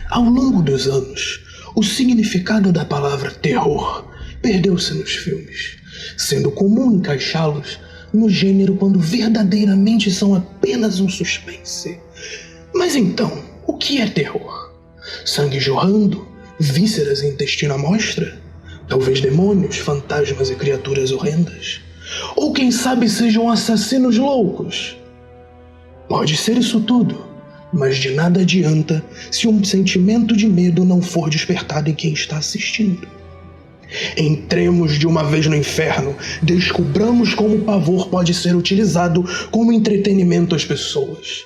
Ao longo dos anos, o significado da palavra terror perdeu-se nos filmes, sendo comum encaixá-los no gênero quando verdadeiramente são apenas um suspense. Mas então, o que é terror? Sangue jorrando? Vísceras e intestino à mostra? Talvez demônios, fantasmas e criaturas horrendas? Ou quem sabe sejam assassinos loucos? Pode ser isso tudo, mas de nada adianta se um sentimento de medo não for despertado em quem está assistindo. Entremos de uma vez no inferno, descubramos como o pavor pode ser utilizado como entretenimento às pessoas.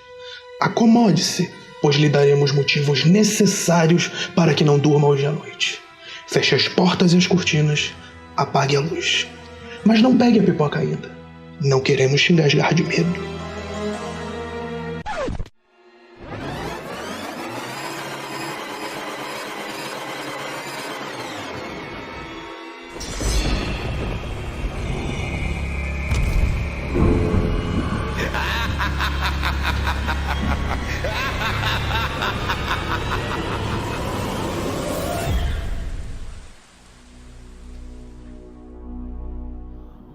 Acomode-se, pois lhe daremos motivos necessários para que não durma hoje à noite. Feche as portas e as cortinas, apague a luz. Mas não pegue a pipoca ainda. Não queremos te engasgar de medo.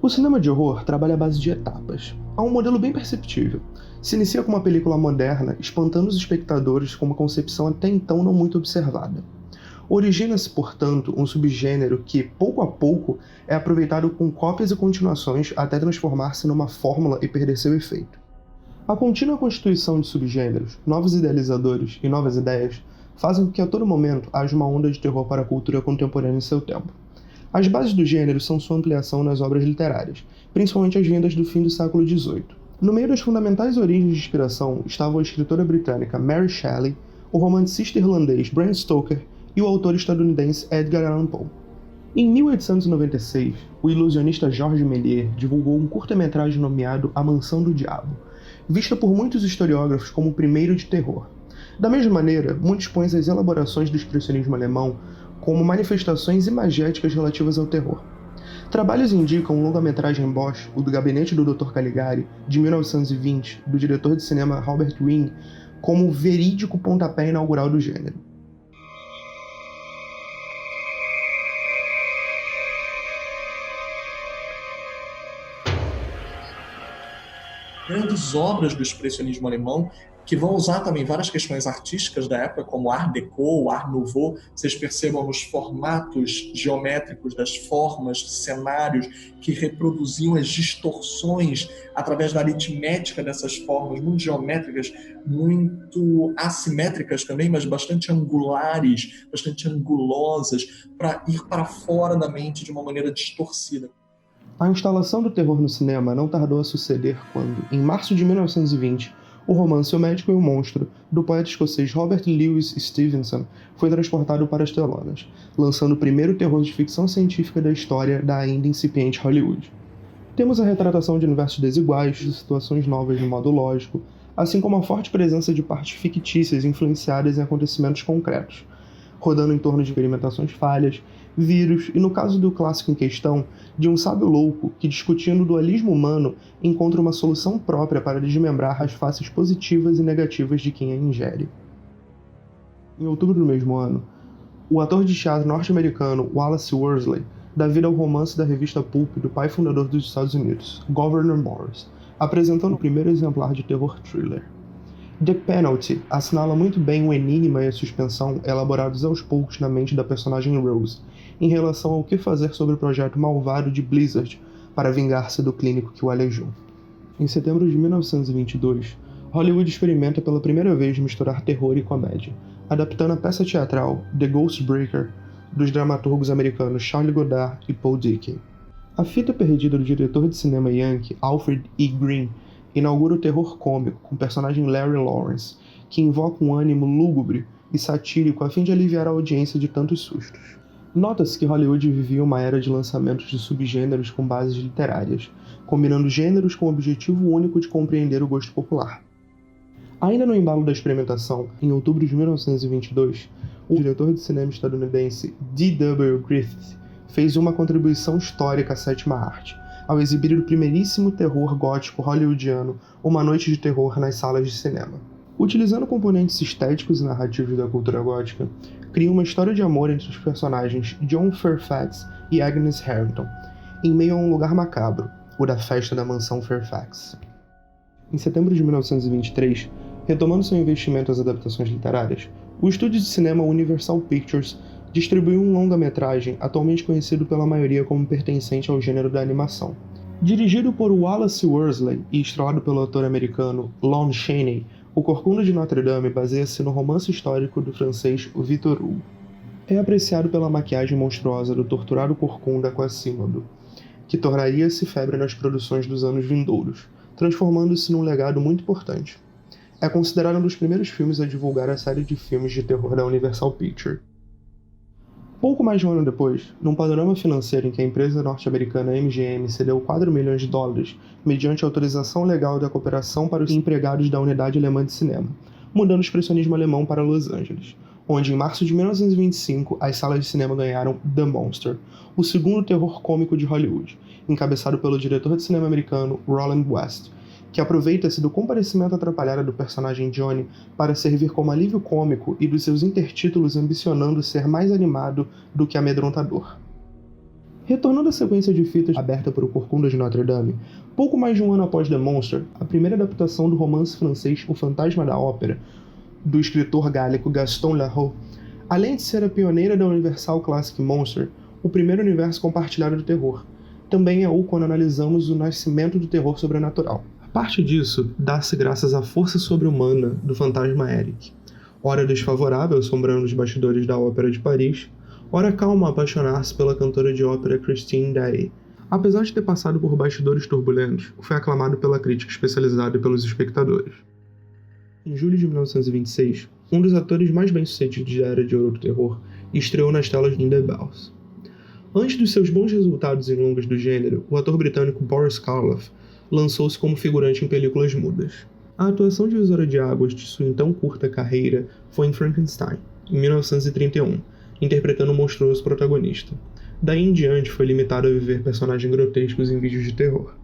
O cinema de horror trabalha à base de etapas. Há um modelo bem perceptível. Se inicia com uma película moderna, espantando os espectadores com uma concepção até então não muito observada. Origina-se, portanto, um subgênero que, pouco a pouco, é aproveitado com cópias e continuações até transformar-se numa fórmula e perder seu efeito. A contínua constituição de subgêneros, novos idealizadores e novas ideias fazem com que a todo momento haja uma onda de terror para a cultura contemporânea em seu tempo. As bases do gênero são sua ampliação nas obras literárias, principalmente as vindas do fim do século XVIII. No meio das fundamentais origens de inspiração estavam a escritora britânica Mary Shelley, o romancista irlandês Bram Stoker e o autor estadunidense Edgar Allan Poe. Em 1896, o ilusionista Georges Méliès divulgou um curta-metragem nomeado A Mansão do Diabo, vista por muitos historiógrafos como o primeiro de terror. Da mesma maneira, muitos põem as elaborações do expressionismo alemão como manifestações imagéticas relativas ao terror. Trabalhos indicam um longa-metragem Bosch, o do Gabinete do Dr. Caligari, de 1920, do diretor de cinema Robert Wiene, como o verídico pontapé inaugural do gênero. Grandes obras do expressionismo alemão que vão usar também várias questões artísticas da época, como Art Deco, Art Nouveau. Vocês percebam nos formatos geométricos das formas, cenários, que reproduziam as distorções através da aritmética dessas formas, muito geométricas, muito assimétricas também, mas bastante angulares, bastante angulosas, para ir para fora da mente de uma maneira distorcida. A instalação do terror no cinema não tardou a suceder quando, em março de 1920, o romance O Médico e o Monstro, do poeta escocês Robert Louis Stevenson, foi transportado para as telonas, lançando o primeiro terror de ficção científica da história da ainda incipiente Hollywood. Temos a retratação de universos desiguais, de situações novas de modo lógico, assim como a forte presença de partes fictícias influenciadas em acontecimentos concretos, rodando em torno de experimentações falhas, vírus e, no caso do clássico em questão, de um sábio louco que, discutindo o dualismo humano, encontra uma solução própria para desmembrar as faces positivas e negativas de quem a ingere. Em outubro do mesmo ano, o ator de teatro norte-americano Wallace Worsley dá vida ao romance da revista Pulp do pai fundador dos Estados Unidos, Gouverneur Morris, apresentando o primeiro exemplar de terror thriller. The Penalty assinala muito bem o enigma e a suspensão elaborados aos poucos na mente da personagem Rose, em relação ao que fazer sobre o projeto malvado de Blizzard para vingar-se do clínico que o aleijou. Em setembro de 1922, Hollywood experimenta pela primeira vez misturar terror e comédia, adaptando a peça teatral The Ghostbreaker, dos dramaturgos americanos Charles Godard e Paul Dickey. A fita perdida do diretor de cinema yankee Alfred E. Green inaugura o terror cômico com o personagem Larry Lawrence, que invoca um ânimo lúgubre e satírico a fim de aliviar a audiência de tantos sustos. Nota-se que Hollywood vivia uma era de lançamentos de subgêneros com bases literárias, combinando gêneros com o objetivo único de compreender o gosto popular. Ainda no embalo da experimentação, em outubro de 1922, o diretor de cinema estadunidense D.W. Griffith fez uma contribuição histórica à sétima arte, ao exibir o primeiríssimo terror gótico hollywoodiano, Uma Noite de Terror nas salas de cinema. Utilizando componentes estéticos e narrativos da cultura gótica, cria uma história de amor entre os personagens John Fairfax e Agnes Harrington, em meio a um lugar macabro, o da festa da mansão Fairfax. Em setembro de 1923, retomando seu investimento às adaptações literárias, o estúdio de cinema Universal Pictures distribuiu um longa-metragem atualmente conhecido pela maioria como pertencente ao gênero da animação. Dirigido por Wallace Worsley e estrelado pelo ator americano Lon Chaney, O Corcunda de Notre Dame baseia-se no romance histórico do francês Victor Hugo. É apreciado pela maquiagem monstruosa do torturado Corcunda Quasimodo, que tornaria-se febre nas produções dos anos vindouros, transformando-se num legado muito importante. É considerado um dos primeiros filmes a divulgar a série de filmes de terror da Universal Pictures. Pouco mais de um ano depois, num panorama financeiro em que a empresa norte-americana MGM cedeu 4 milhões de dólares mediante autorização legal da cooperação para os empregados da unidade alemã de cinema, mudando o expressionismo alemão para Los Angeles, onde em março de 1925 as salas de cinema ganharam The Monster, o segundo terror cômico de Hollywood, encabeçado pelo diretor de cinema americano Roland West, que aproveita-se do comparecimento atrapalhado do personagem Johnny para servir como alívio cômico e dos seus intertítulos ambicionando ser mais animado do que amedrontador. Retornando à sequência de fitas aberta por O Corcunda de Notre Dame, pouco mais de um ano após The Monster, a primeira adaptação do romance francês O Fantasma da Ópera, do escritor gálico Gaston Leroux, além de ser a pioneira da Universal Classic Monster, o primeiro universo compartilhado do terror, também é o quando analisamos o nascimento do terror sobrenatural. Parte disso dá-se graças à força sobre-humana do fantasma Eric, ora desfavorável assombrando os bastidores da Ópera de Paris, ora calmo a apaixonar-se pela cantora de ópera Christine Daae. Apesar de ter passado por bastidores turbulentos, foi aclamado pela crítica especializada e pelos espectadores. Em julho de 1926, um dos atores mais bem-sucedidos da era de ouro do terror estreou nas telas de The Bells. Antes dos seus bons resultados em longas do gênero, o ator britânico Boris Karloff lançou-se como figurante em películas mudas. A atuação divisora de águas de sua então curta carreira foi em Frankenstein, em 1931, interpretando um monstruoso protagonista. Daí em diante foi limitado a viver personagens grotescos em vídeos de terror.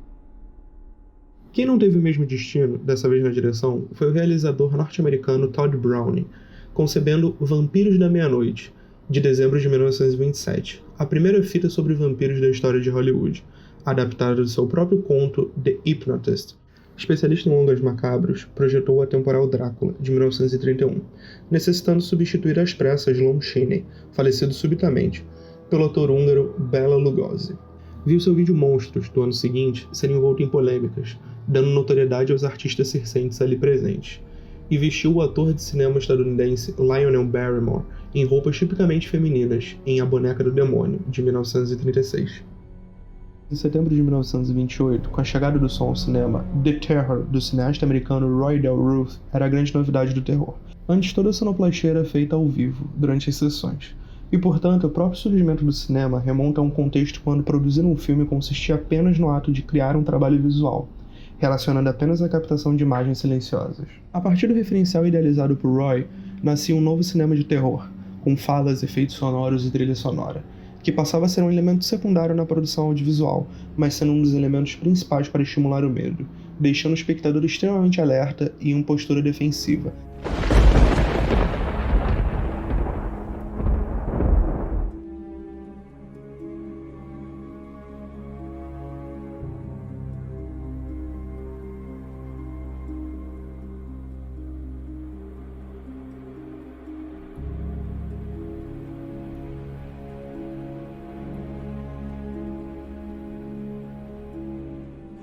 Quem não teve o mesmo destino, dessa vez na direção, foi o realizador norte-americano Todd Browning, concebendo Vampiros da Meia-Noite, de dezembro de 1927, a primeira fita sobre vampiros da história de Hollywood, adaptada do seu próprio conto The Hypnotist. Especialista em longas macabros, projetou o atemporal Drácula, de 1931, necessitando substituir às pressas Lon Chaney, falecido subitamente, pelo ator húngaro Bela Lugosi. Viu seu vídeo Monstros, do ano seguinte, ser envolto em polêmicas, dando notoriedade aos artistas circenses ali presentes, e vestiu o ator de cinema estadunidense Lionel Barrymore em roupas tipicamente femininas, em A Boneca do Demônio, de 1936. Em setembro de 1928, com a chegada do som ao cinema, The Terror, do cineasta americano Roy Del Ruth, era a grande novidade do terror. Antes, toda a sonoplastia era feita ao vivo, durante as sessões. E, portanto, o próprio surgimento do cinema remonta a um contexto quando produzir um filme consistia apenas no ato de criar um trabalho visual, relacionando apenas a captação de imagens silenciosas. A partir do referencial idealizado por Roy, nascia um novo cinema de terror, com falas, efeitos sonoros e trilha sonora, que passava a ser um elemento secundário na produção audiovisual, mas sendo um dos elementos principais para estimular o medo, deixando o espectador extremamente alerta e em postura defensiva.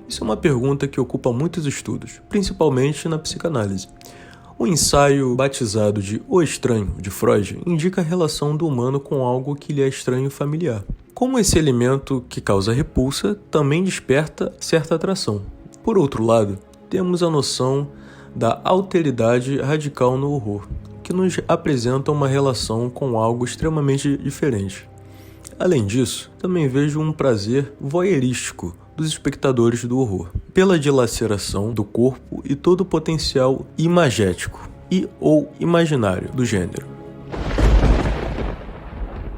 Isso é uma pergunta que ocupa muitos estudos, principalmente na psicanálise. O ensaio batizado de O Estranho, de Freud, indica a relação do humano com algo que lhe é estranho e familiar. Como esse elemento que causa repulsa também desperta certa atração. Por outro lado, temos a noção da alteridade radical no horror, que nos apresenta uma relação com algo extremamente diferente. Além disso, também vejo um prazer voyeurístico dos espectadores do horror, pela dilaceração do corpo e todo o potencial imagético e ou imaginário do gênero.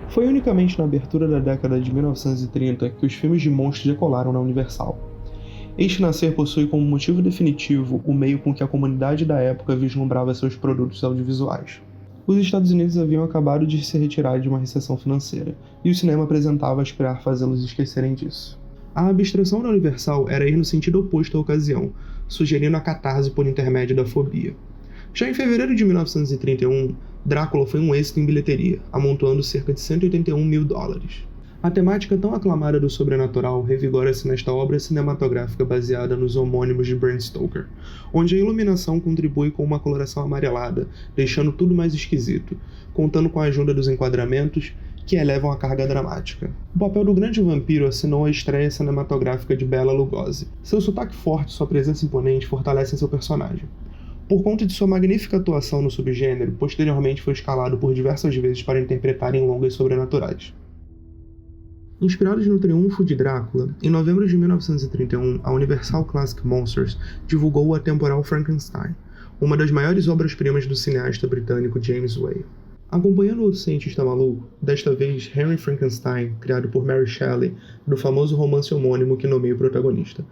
Foi unicamente na abertura da década de 1930 que os filmes de monstros decolaram na Universal. Este nascer possui como motivo definitivo o meio com que a comunidade da época vislumbrava seus produtos audiovisuais. Os Estados Unidos haviam acabado de se retirar de uma recessão financeira, e o cinema apresentava aspirar fazê-los esquecerem disso. A abstração da Universal era ir no sentido oposto à ocasião, sugerindo a catarse por intermédio da fobia. Já em fevereiro de 1931, Drácula foi um êxito em bilheteria, amontoando cerca de $181 mil. A temática tão aclamada do sobrenatural revigora-se nesta obra cinematográfica baseada nos homônimos de Bram Stoker, onde a iluminação contribui com uma coloração amarelada, deixando tudo mais esquisito, contando com a ajuda dos enquadramentos que elevam a carga dramática. O papel do grande vampiro assinou a estreia cinematográfica de Bela Lugosi. Seu sotaque forte e sua presença imponente fortalecem seu personagem. Por conta de sua magnífica atuação no subgênero, posteriormente foi escalado por diversas vezes para interpretar em longas sobrenaturais. Inspirados no triunfo de Drácula, em novembro de 1931, a Universal Classic Monsters divulgou o atemporal Frankenstein, uma das maiores obras-primas do cineasta britânico James Whale. Acompanhando o cientista maluco, desta vez Henry Frankenstein, criado por Mary Shelley, do famoso romance homônimo que nomeia o protagonista,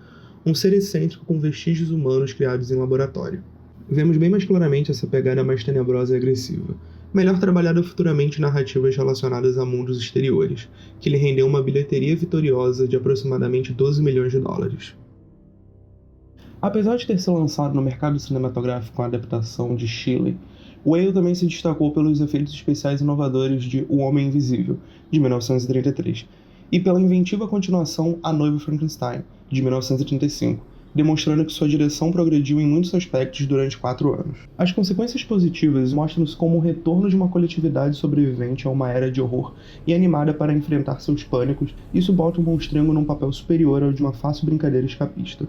um ser excêntrico com vestígios humanos criados em laboratório. Vemos bem mais claramente essa pegada mais tenebrosa e agressiva, melhor trabalhada futuramente em narrativas relacionadas a mundos exteriores, que lhe rendeu uma bilheteria vitoriosa de aproximadamente $12 milhões. Apesar de ter sido lançado no mercado cinematográfico com a adaptação de Shelley, Whale também se destacou pelos efeitos especiais inovadores de O Homem Invisível, de 1933, e pela inventiva continuação A Noiva Frankenstein, de 1935, demonstrando que sua direção progrediu em muitos aspectos durante 4 anos. As consequências positivas mostram-se como o retorno de uma coletividade sobrevivente a uma era de horror e animada para enfrentar seus pânicos, isso bota o monstrengo num papel superior ao de uma fácil brincadeira escapista.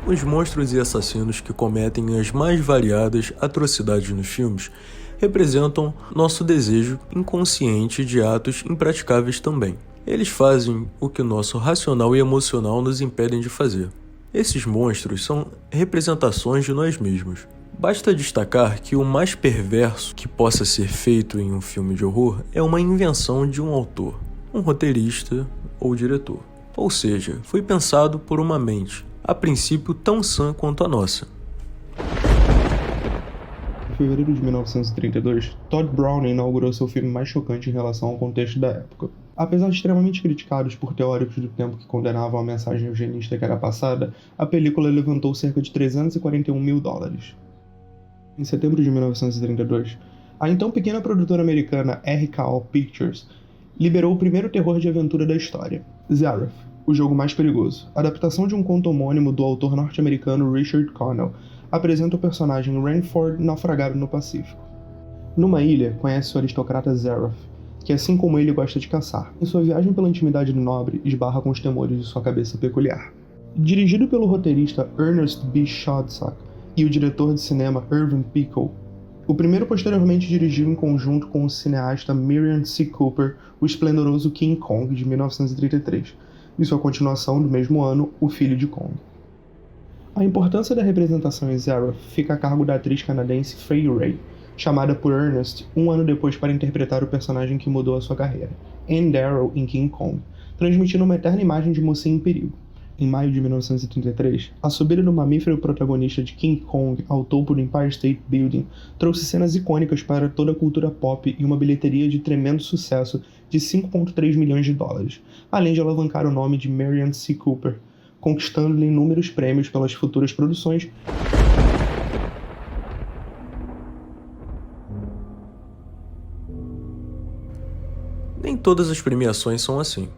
Os monstros e assassinos que cometem as mais variadas atrocidades nos filmes representam nosso desejo inconsciente de atos impraticáveis também. Eles fazem o que nosso racional e emocional nos impedem de fazer. Esses monstros são representações de nós mesmos. Basta destacar que o mais perverso que possa ser feito em um filme de horror é uma invenção de um autor, um roteirista ou diretor. Ou seja, foi pensado por uma mente, a princípio tão sã quanto a nossa. Em fevereiro de 1932, Todd Browning inaugurou seu filme mais chocante em relação ao contexto da época. Apesar de extremamente criticados por teóricos do tempo que condenavam a mensagem eugenista que era passada, a película levantou cerca de $341 mil. Em setembro de 1932, a então pequena produtora americana RKO Pictures liberou o primeiro terror de aventura da história, Zaroff, o jogo mais perigoso. A adaptação de um conto homônimo do autor norte-americano Richard Connell apresenta o personagem Rainford naufragado no Pacífico. Numa ilha, conhece o aristocrata Zaroff, que assim como ele gosta de caçar. Em sua viagem pela intimidade do nobre, esbarra com os temores de sua cabeça peculiar. Dirigido pelo roteirista Ernest B. Schoedsack e o diretor de cinema Irving Pico, o primeiro posteriormente dirigiu em conjunto com o cineasta Merian C. Cooper o esplendoroso King Kong de 1933, e sua continuação do mesmo ano, O Filho de Kong. A importância da representação em Zaroff fica a cargo da atriz canadense Fay Wray, chamada por Ernest um ano depois para interpretar o personagem que mudou a sua carreira, Anne Darrow em King Kong, transmitindo uma eterna imagem de mocinha em perigo. Em maio de 1933, a subida do mamífero protagonista de King Kong ao topo do Empire State Building trouxe cenas icônicas para toda a cultura pop e uma bilheteria de tremendo sucesso de $5,3 milhões, além de alavancar o nome de Merian C. Cooper, conquistando-lhe inúmeros prêmios pelas futuras produções. Nem todas as premiações são assim.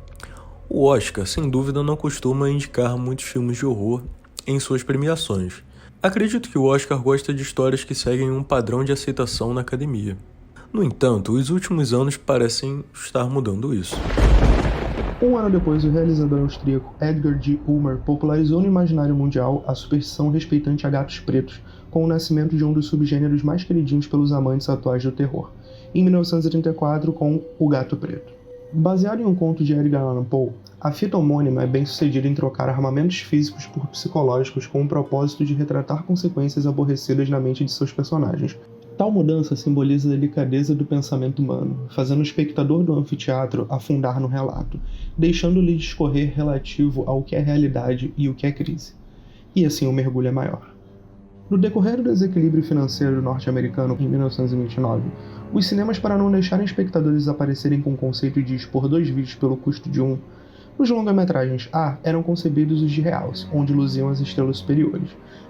O Oscar, sem dúvida, não costuma indicar muitos filmes de horror em suas premiações. Acredito que o Oscar gosta de histórias que seguem um padrão de aceitação na academia. No entanto, os últimos anos parecem estar mudando isso. Um ano depois, o realizador austríaco Edgar G. Ulmer popularizou no imaginário mundial a superstição respeitante a gatos pretos, com o nascimento de um dos subgêneros mais queridinhos pelos amantes atuais do terror, em 1934 com O Gato Preto. Baseado em um conto de Edgar Allan Poe, a fita homônima é bem sucedida em trocar armamentos físicos por psicológicos com o propósito de retratar consequências aborrecidas na mente de seus personagens, Tal mudança simboliza a delicadeza do pensamento humano, fazendo o espectador do anfiteatro afundar no relato, deixando-lhe discorrer relativo ao que é realidade e o que é crise. E assim o mergulho é maior. No decorrer do desequilíbrio financeiro norte-americano em 1929, os cinemas, para não deixarem espectadores aparecerem com o conceito de expor 2 vídeos pelo custo de um, nos longa-metragens A eram concebidos os de realce, onde luziam as estrelas superiores.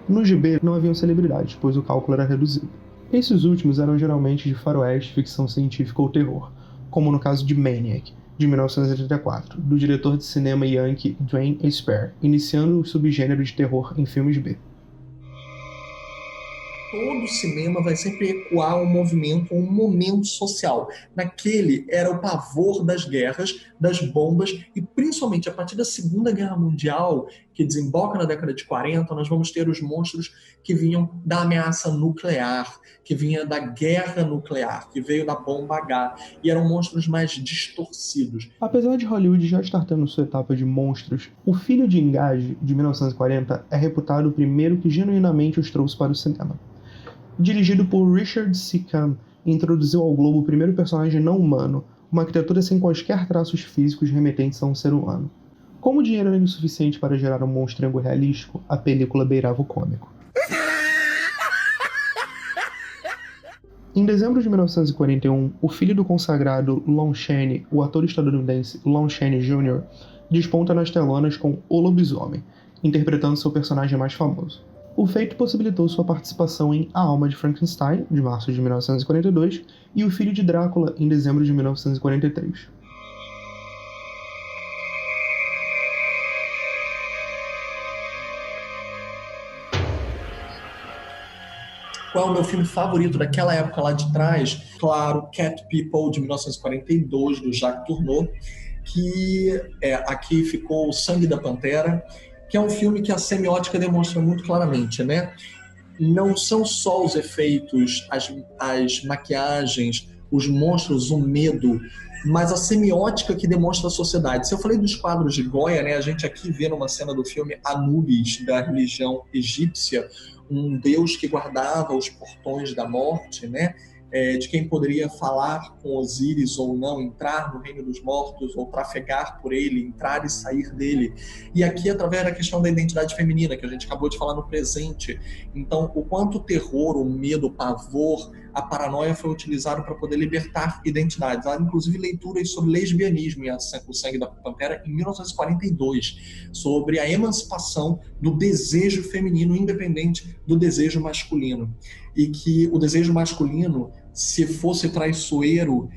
Nos de B não haviam celebridades, pois o cálculo era reduzido. Esses últimos eram geralmente de faroeste, ficção científica ou terror, como no caso de Maniac, de 1984, do diretor de cinema yankee Dwayne Esper, iniciando o subgênero de terror em filmes B. Todo cinema vai sempre ecoar um movimento, um momento social. Naquele era o pavor das guerras, das bombas, e principalmente a partir da Segunda Guerra Mundial, que desemboca na década de 40, nós vamos ter os monstros que vinham da ameaça nuclear, que vinha da guerra nuclear, que veio da bomba H, e eram monstros mais distorcidos. Apesar de Hollywood já estar tendo sua etapa de monstros, O Filho de Engage, de 1940, é reputado o primeiro que genuinamente os trouxe para o cinema. Dirigido por Richard C. Kahn, introduziu ao globo o primeiro personagem não humano, uma criatura sem quaisquer traços físicos remetentes a um ser humano. Como o dinheiro era insuficiente para gerar um monstrengo realístico, a película beirava o cômico. Em dezembro de 1941, o filho do consagrado Lon Chaney, o ator estadunidense Lon Chaney Jr., desponta nas telonas com O Lobisomem, interpretando seu personagem mais famoso. O feito possibilitou sua participação em A Alma de Frankenstein, de março de 1942, e O Filho de Drácula, em dezembro de 1943. Qual é o meu filme favorito daquela época lá de trás? Claro, Cat People, de 1942, do Jacques Tourneur, que aqui ficou O Sangue da Pantera, que é um filme que a semiótica demonstra muito claramente, né? Não são só os efeitos, as maquiagens, os monstros, o medo, mas a semiótica que demonstra a sociedade. Se eu falei dos quadros de Goya, né, a gente aqui vê numa cena do filme Anubis, da religião egípcia, um deus que guardava os portões da morte, né? De quem poderia falar com Osíris ou não, entrar no reino dos mortos ou trafegar por ele, entrar e sair dele. E aqui, através da questão da identidade feminina, que a gente acabou de falar no presente. Então, o quanto o terror, o medo, o pavor, a paranoia foi utilizado para poder libertar identidades. Há, inclusive, leituras sobre lesbianismo em O Sangue da Pantera, em 1942, sobre a emancipação do desejo feminino independente do desejo masculino. E que o desejo masculino, se fosse traiçoeiro,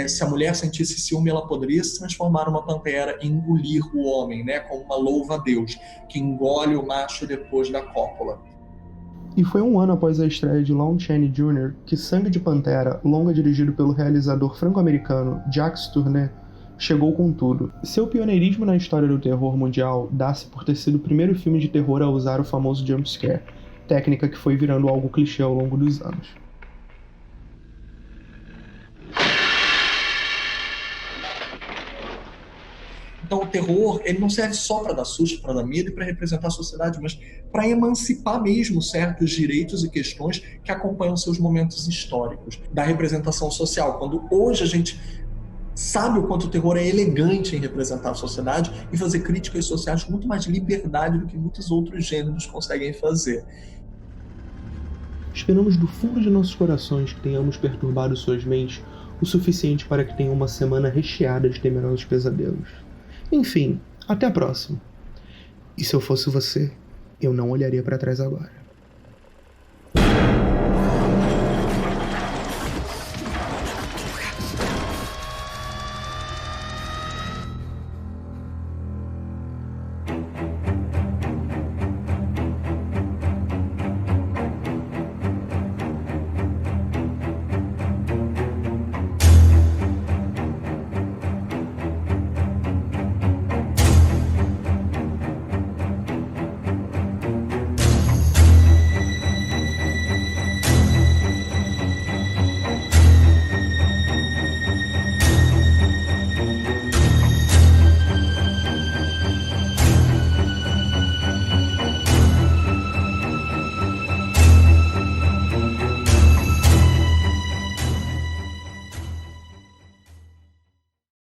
se a mulher sentisse ciúme, ela poderia se transformar numa pantera e engolir o homem, né, como uma louva-a-Deus, que engole o macho depois da cópula. E foi um ano após a estreia de Lon Chaney Jr. que Sangue de Pantera, longa dirigido pelo realizador franco-americano Jacques Tourneur, chegou com tudo. Seu pioneirismo na história do terror mundial dá-se por ter sido o primeiro filme de terror a usar o famoso jumpscare, técnica que foi virando algo clichê ao longo dos anos. Então o terror, ele não serve só para dar susto, para dar medo e para representar a sociedade, mas para emancipar mesmo certos direitos e questões que acompanham seus momentos históricos, da representação social. Quando hoje a gente sabe o quanto o terror é elegante em representar a sociedade e fazer críticas sociais com muito mais liberdade do que muitos outros gêneros conseguem fazer. Esperamos do fundo de nossos corações que tenhamos perturbado suas mentes o suficiente para que tenham uma semana recheada de temerosos pesadelos. Enfim, até a próxima. E se eu fosse você, eu não olharia para trás agora.